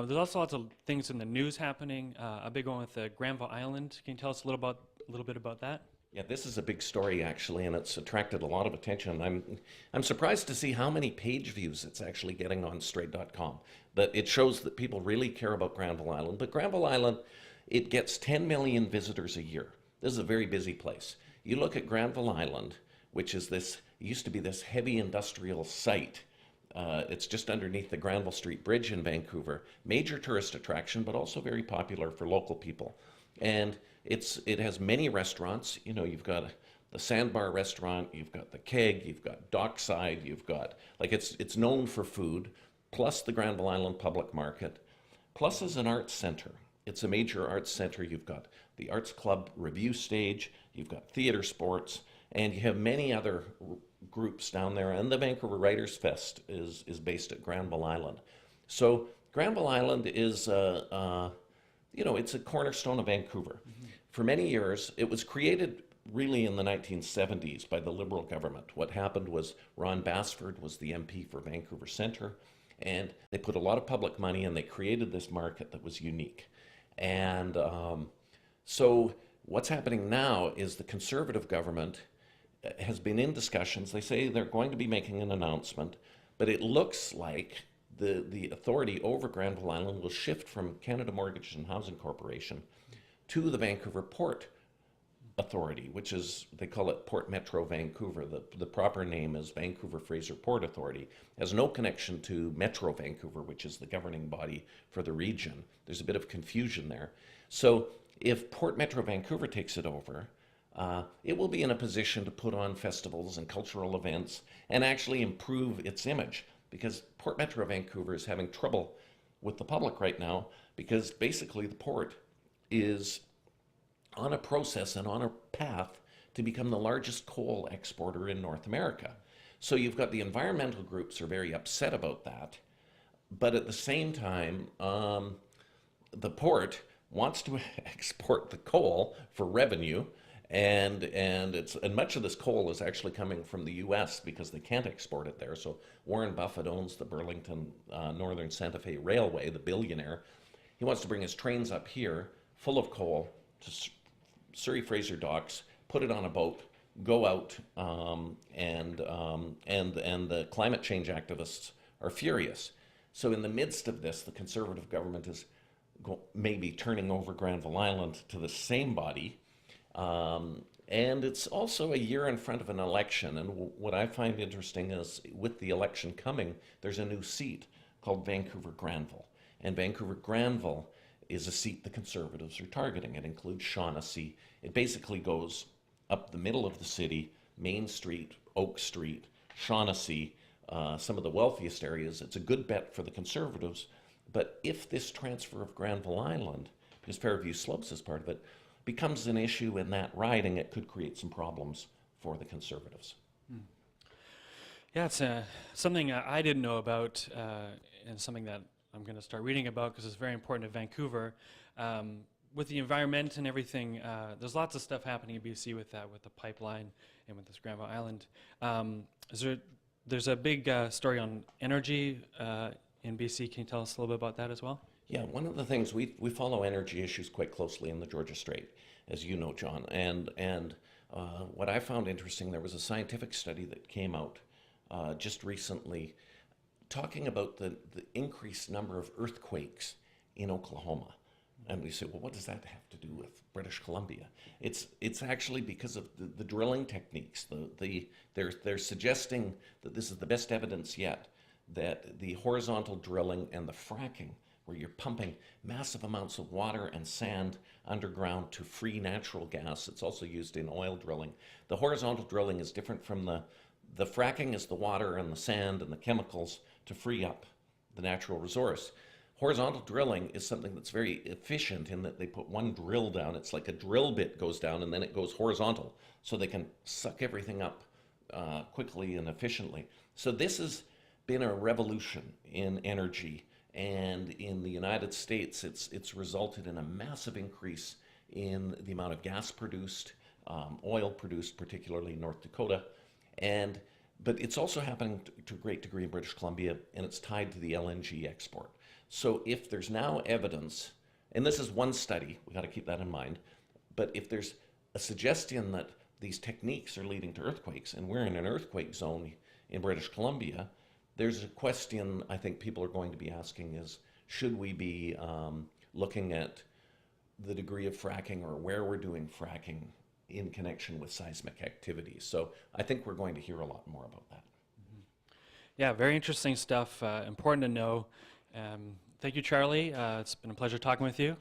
There's also lots of things in the news happening. A big one with Granville Island. Can you tell us a little bit about that? Yeah, this is a big story actually, and it's attracted a lot of attention. I'm surprised to see how many page views it's actually getting on Straight.com. But it shows that people really care about Granville Island. But Granville Island, it gets 10 million visitors a year. This is a very busy place. You look at Granville Island, which is this used to be this heavy industrial site. It's just underneath the Granville Street Bridge in Vancouver. Major tourist attraction, but also very popular for local people. And it has many restaurants. You know, you've got the Sandbar restaurant, you've got the Keg, you've got Dockside, you've got like it's known for food, plus the Granville Island Public Market, plus as an arts center. It's a major arts center. You've got the Arts Club review stage, you've got theater sports, and you have many other groups down there. And the Vancouver Writers Fest is based at Granville Island. So Granville Island is it's a cornerstone of Vancouver. For many years, it was created really in the 1970s by the Liberal government. What happened was Ron Bassford was the MP for Vancouver Centre, and they put a lot of public money and they created this market that was unique. And so what's happening now is the Conservative government has been in discussions. They say they're going to be making an announcement, but it looks like the authority over Granville Island will shift from Canada Mortgage and Housing Corporation to the Vancouver Port Authority, which is, they call it Port Metro Vancouver. The proper name is Vancouver Fraser Port Authority. It has no connection to Metro Vancouver, which is the governing body for the region. There's a bit of confusion there. So if Port Metro Vancouver takes it over, it will be in a position to put on festivals and cultural events and actually improve its image, because Port Metro Vancouver is having trouble with the public right now because basically the port is on a process and on a path to become the largest coal exporter in North America. So you've got the environmental groups are very upset about that, but at the same time, the port wants to export the coal for revenue, and much of this coal is actually coming from the U.S. because they can't export it there. So Warren Buffett owns the Burlington Northern Santa Fe Railway, the billionaire. He wants to bring his trains up here full of coal to Surrey Fraser Docks, put it on a boat, go out, and the climate change activists are furious. So in the midst of this, the Conservative government is maybe turning over Granville Island to the same body. And it's also a year in front of an election. And what I find interesting is with the election coming, there's a new seat called Vancouver Granville. And Vancouver Granville is a seat the Conservatives are targeting. It includes Shaughnessy. It basically goes up the middle of the city, Main Street, Oak Street, Shaughnessy, some of the wealthiest areas. It's a good bet for the Conservatives. But if this transfer of Granville Island, because Fairview Slopes is part of it, becomes an issue in that riding, it could create some problems for the Conservatives. Yeah, it's something I didn't know about, and something that I'm going to start reading about because it's very important to Vancouver. With the environment and everything, there's lots of stuff happening in BC with that, with the pipeline and with this Granville Island. There's a big story on energy in BC. Can you tell us a little bit about that as well? Yeah, one of the things we follow energy issues quite closely in the Georgia Strait, as you know, John. And what I found interesting, there was a scientific study that came out just recently talking about the increased number of earthquakes in Oklahoma. And we say, well, what does that have to do with British Columbia? It's actually because of the drilling techniques. They're suggesting that this is the best evidence yet that the horizontal drilling and the fracking, where you're pumping massive amounts of water and sand underground to free natural gas. It's also used in oil drilling. The horizontal drilling is different from the fracking is the water and the sand and the chemicals to free up the natural resource. Horizontal drilling is something that's very efficient in that they put one drill down. It's like a drill bit goes down and then it goes horizontal, so they can suck everything up quickly and efficiently. So this has been a revolution in energy. And in the United States, it's resulted in a massive increase in the amount of gas produced, oil produced, particularly in North Dakota. But it's also happening to a great degree in British Columbia, and it's tied to the LNG export. So if there's now evidence, and this is one study, we got to keep that in mind, but if there's a suggestion that these techniques are leading to earthquakes, and we're in an earthquake zone in British Columbia, there's a question I think people are going to be asking is, should we be looking at the degree of fracking or where we're doing fracking in connection with seismic activity? So I think we're going to hear a lot more about that. Yeah, very interesting stuff, important to know. Thank you, Charlie. It's been a pleasure talking with you.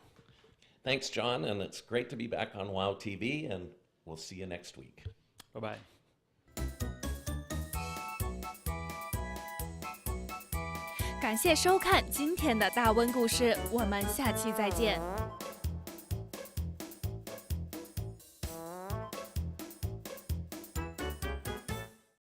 Thanks, John, and it's great to be back on WOW TV, and we'll see you next week. Bye-bye. 感谢收看今天的大温故事，我们下期再见。